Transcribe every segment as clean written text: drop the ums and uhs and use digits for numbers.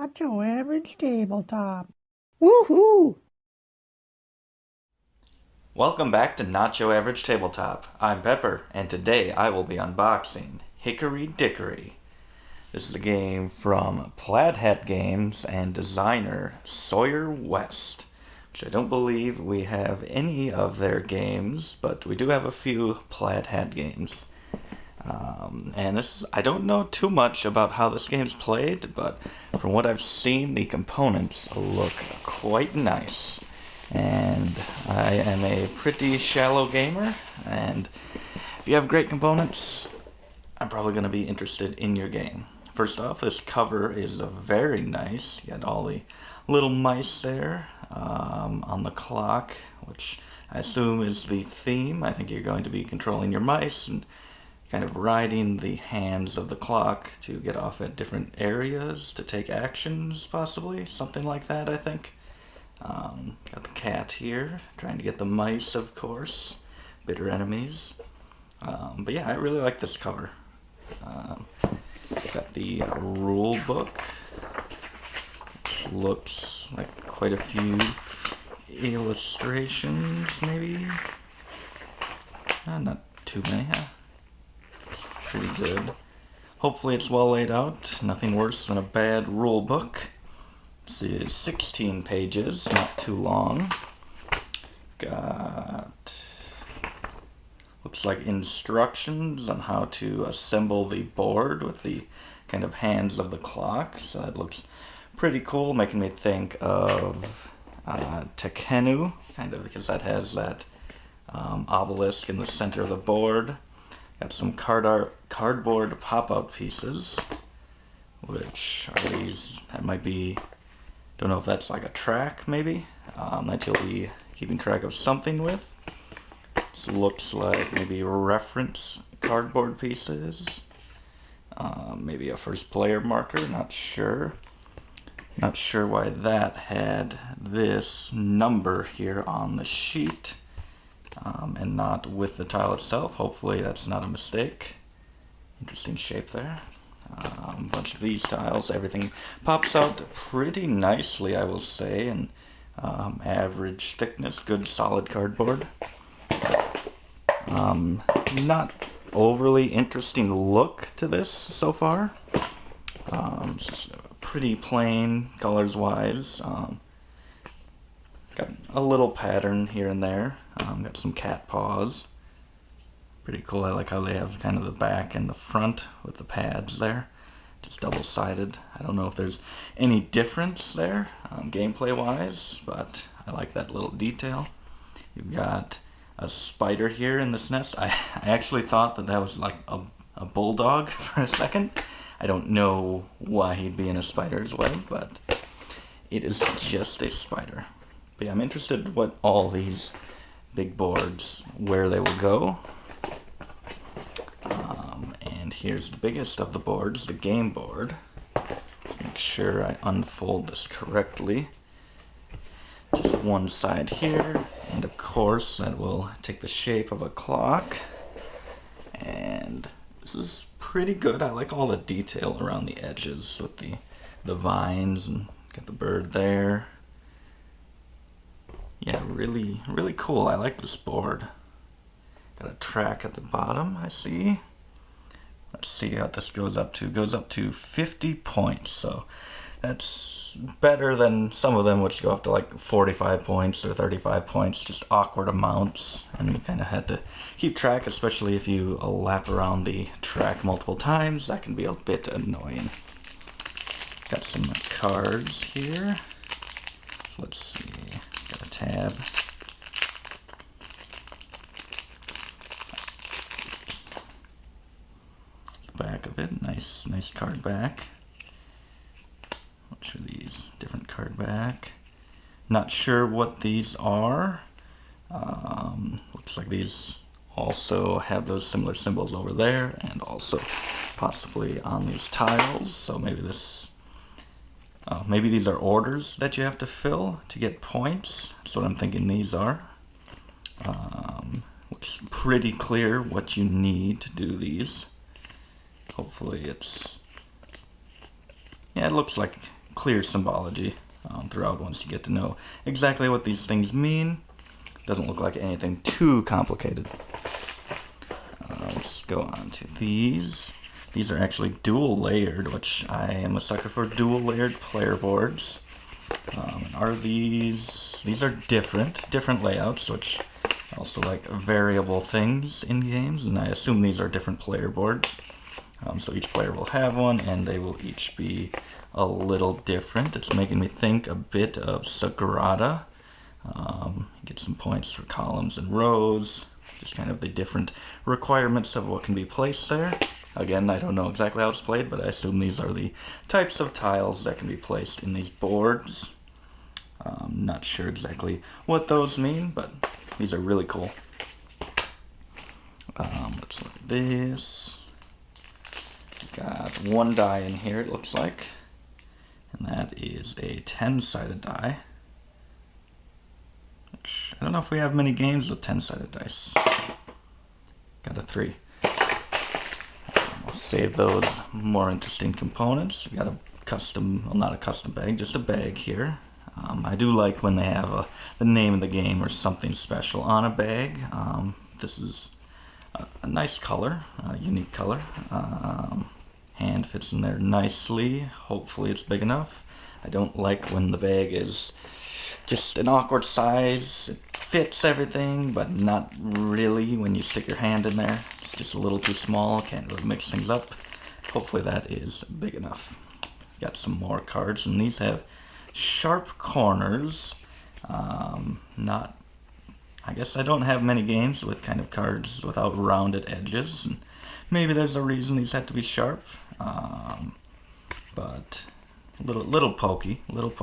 Not your average tabletop. Woohoo! Welcome back to Not Your Average Tabletop. I'm Pepper, and today I will be unboxing Hickory Dickory. This is a game from Plaid Hat Games and designer Sawyer West, which I don't believe we have any of their games, but we do have a few Plaid Hat games. I don't know too much about how this game's played, but from what I've seen, the components look quite nice. And I am a pretty shallow gamer, and if you have great components, I'm probably going to be interested in your game. First off, this cover is very nice. You got all the little mice there on the clock, which I assume is the theme. I think you're going to be controlling your mice and kind of riding the hands of the clock to get off at different areas to take actions, possibly. Something like that, I think. Got the cat here, trying to get the mice, of course. Bitter enemies. But yeah, I really like this cover. Got the rule book, which looks like quite a few illustrations, maybe. Not too many, huh? Pretty good. Hopefully it's well laid out. Nothing worse than a bad rule book. This is 16 pages, not too long. Got, looks like instructions on how to assemble the board with the kind of hands of the clock. So that looks pretty cool, making me think of Tekkenu, kind of, because that has that obelisk in the center of the board. Got some cardboard pop-out pieces, which are these, that might be, don't know if that's like a track maybe, that you'll be keeping track of something with. This looks like maybe reference cardboard pieces, maybe a first player marker, not sure. Not sure why that had this number here on the sheet. And not with the tile itself. Hopefully that's not a mistake. Interesting shape there. A bunch of these tiles. Everything pops out pretty nicely, I will say, and average thickness, good solid cardboard. Not overly interesting look to this so far. It's just pretty plain colors wise. Got a little pattern here and there. Got some cat paws. Pretty cool. I like how they have kind of the back and the front with the pads there. Just double-sided. I don't know if there's any difference there gameplay-wise, but I like that little detail. You've got a spider here in this nest. I actually thought that was like a bulldog for a second. I don't know why he'd be in a spider's web, but it is just a spider. But yeah, I'm interested what all these big boards, where they will go. And here's the biggest of the boards, the game board. Just make sure I unfold this correctly. Just one side here, and of course that will take the shape of a clock. And this is pretty good. I like all the detail around the edges with the vines, and got the bird there. Yeah, really, really cool. I like this board. Got a track at the bottom, I see. Let's see what this goes up to. It goes up to 50 points, so that's better than some of them, which go up to like 45 points or 35 points, just awkward amounts, and you kind of had to keep track, especially if you lap around the track multiple times. That can be a bit annoying. Got some cards here. Let's see. Got a tab. Back of it, nice card back. Which are these? Different card back. Not sure what these are. Looks like these also have those similar symbols over there, and also possibly on these tiles. So maybe this. Maybe these are orders that you have to fill to get points. That's what I'm thinking these are. Looks pretty clear what you need to do these. Hopefully it's... Yeah, it looks like clear symbology throughout once you get to know exactly what these things mean. Doesn't look like anything too complicated. Let's go on to these. These are actually dual layered, which I am a sucker for dual layered player boards. Are these are different layouts, which I also like variable things in games, and I assume these are different player boards. So each player will have one, and they will each be a little different. It's making me think a bit of Sagrada. Get some points for columns and rows, just kind of the different requirements of what can be placed there. Again, I don't know exactly how it's played, but I assume these are the types of tiles that can be placed in these boards. Not sure exactly what those mean, but these are really cool. Let's look at this. Got one die in here, it looks like, and that is a 10-sided die. Which, I don't know if we have many games with 10-sided dice. Got a 3. We'll save those more interesting components. We got a custom, well, not a custom bag, just a bag here. I do like when they have the name of the game or something special on a bag. This is a nice color, a unique color. Hand fits in there nicely. Hopefully it's big enough. I don't like when the bag is just an awkward size. It fits everything, but not really when you stick your hand in there. It's just a little too small, can't really mix things up. Hopefully that is big enough. Got some more cards, and these have sharp corners. I guess I don't have many games with kind of cards without rounded edges, and maybe there's a reason these have to be sharp. But a little pokey. But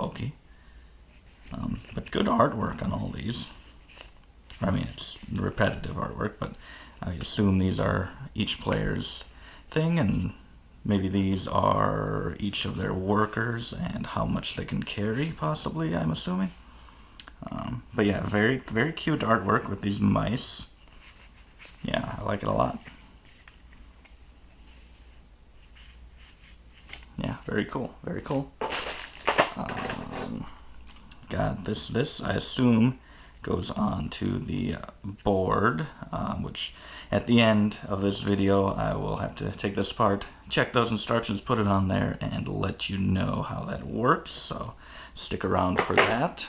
good artwork on all these. I mean, it's repetitive artwork, but I assume these are each player's thing, and maybe these are each of their workers and how much they can carry, possibly, I'm assuming. But yeah, very, very cute artwork with these mice. Yeah, I like it a lot. Yeah, very cool, very cool. Got this I assume goes on to the board, which at the end of this video I will have to take this apart, check those instructions, put it on there, and let you know how that works, so stick around for that.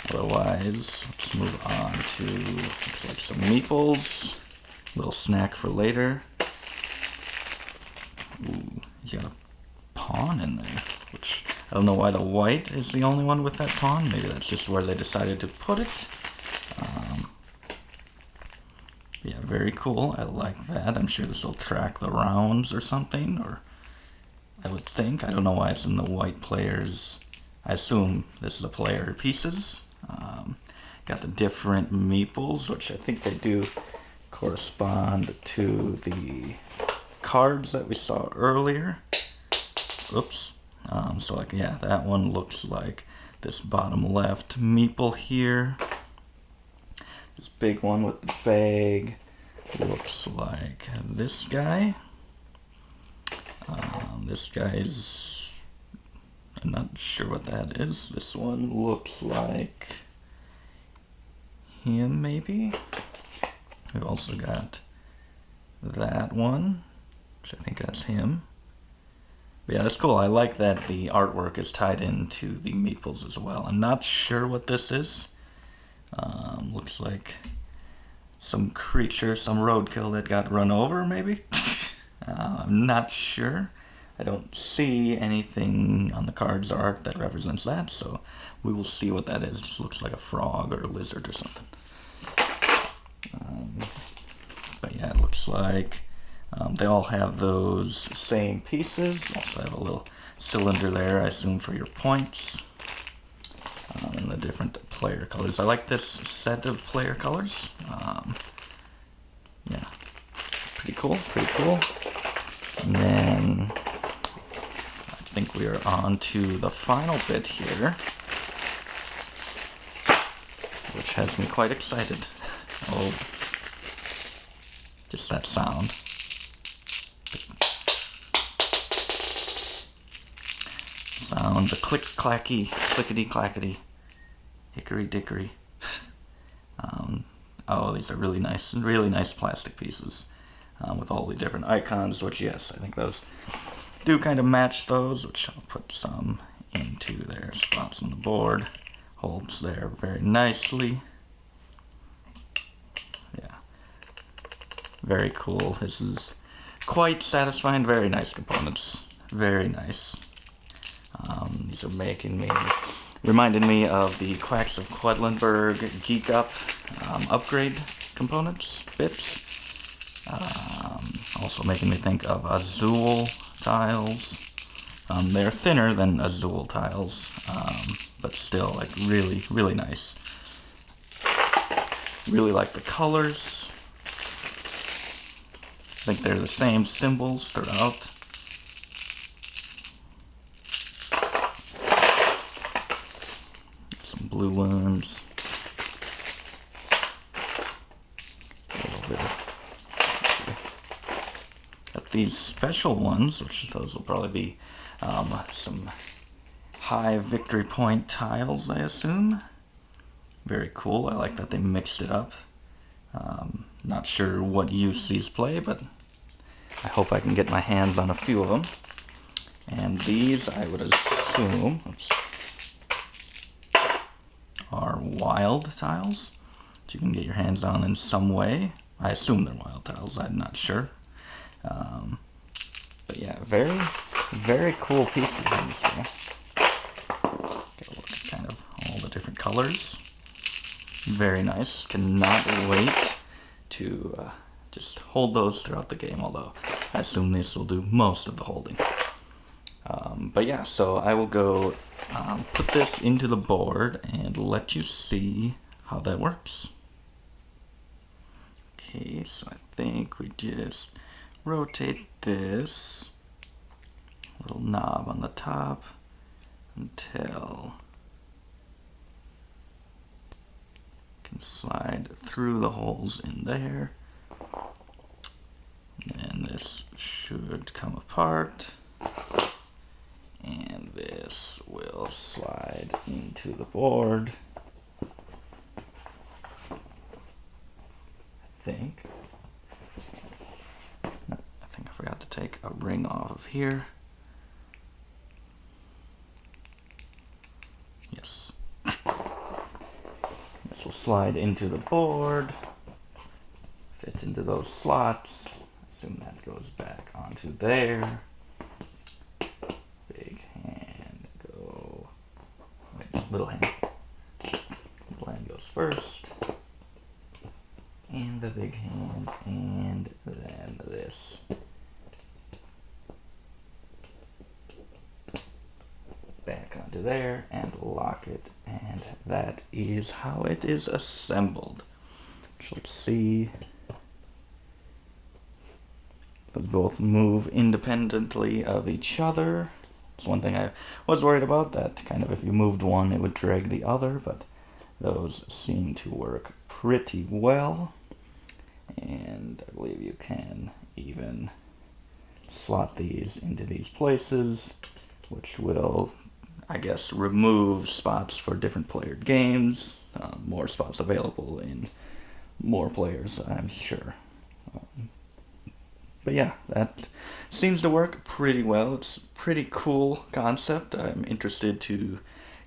Otherwise, let's move on to, looks like some meeples, little snack for later. Ooh, you got a pawn in there, which I don't know why the white is the only one with that pawn. Maybe that's just where they decided to put it. Yeah, very cool. I like that. I'm sure this will track the rounds or something, or I would think. I don't know why it's in the white players. I assume this is the player pieces. Got the different meeples, which I think they do correspond to the cards that we saw earlier. Oops. So like, yeah, that one looks like this bottom left meeple here. This big one with the bag looks like this guy. This guy's, I'm not sure what that is. This one looks like him, maybe. We've also got that one, which I think that's him. But yeah, that's cool. I like that the artwork is tied into the meeples as well. I'm not sure what this is. Looks like some creature, some roadkill that got run over, maybe? I'm not sure. I don't see anything on the cards art that represents that, so we will see what that is. It just looks like a frog or a lizard or something. But yeah, it looks like they all have those same pieces. Also have a little cylinder there, I assume, for your points. And the different player colors. I like this set of player colors. Yeah, pretty cool, pretty cool. And then I think we are on to the final bit here, which has me quite excited. Oh, just that sound. sound, the click-clacky, clickety-clackety, hickory-dickory. Oh, these are really nice plastic pieces with all the different icons, which, yes, I think those do kind of match those, which I'll put some into their spots on the board. Holds there very nicely. Yeah, very cool. This is quite satisfying. Very nice components. Very nice. These are reminding me of the Quacks of Quedlinburg Geek Up upgrade components, bits. Also making me think of Azul tiles. They're thinner than Azul tiles, but still like really nice. Really like the colors. I think they're the same symbols throughout. Some blue ones. A little bit of these special ones, which those will probably be some high victory point tiles, I assume. Very cool. I like that they mixed it up. Not sure what use these play, but I hope I can get my hands on a few of them. And these, I would assume, are wild tiles, that you can get your hands on in some way. I assume they're wild tiles. I'm not sure. But yeah, very cool pieces in this game. Get a look at kind of all the different colors. Very nice. Cannot wait to just hold those throughout the game, although I assume this will do most of the holding. But yeah, so I will go put this into the board and let you see how that works. Okay, so I think we just rotate this little knob on the top until it can slide through the holes in there. And this should come apart. And this will slide into the board. I think I forgot to take a ring off of here. Yes. This will slide into the board. Fits into those slots. Assume that goes back onto there. Big hand go. Wait, little hand. Little hand goes first. And the big hand, and then this. Back onto there and lock it, and that is how it is assembled. So let's see. Those both move independently of each other. It's one thing I was worried about, that kind of if you moved one it would drag the other, but those seem to work pretty well. And I believe you can even slot these into these places, which will, I guess, remove spots for different playered games. More spots available in more players, I'm sure. But yeah, that seems to work pretty well. It's a pretty cool concept. I'm interested to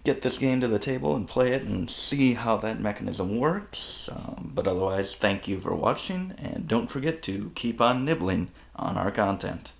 get this game to the table and play it and see how that mechanism works. But otherwise, thank you for watching, and don't forget to keep on nibbling on our content.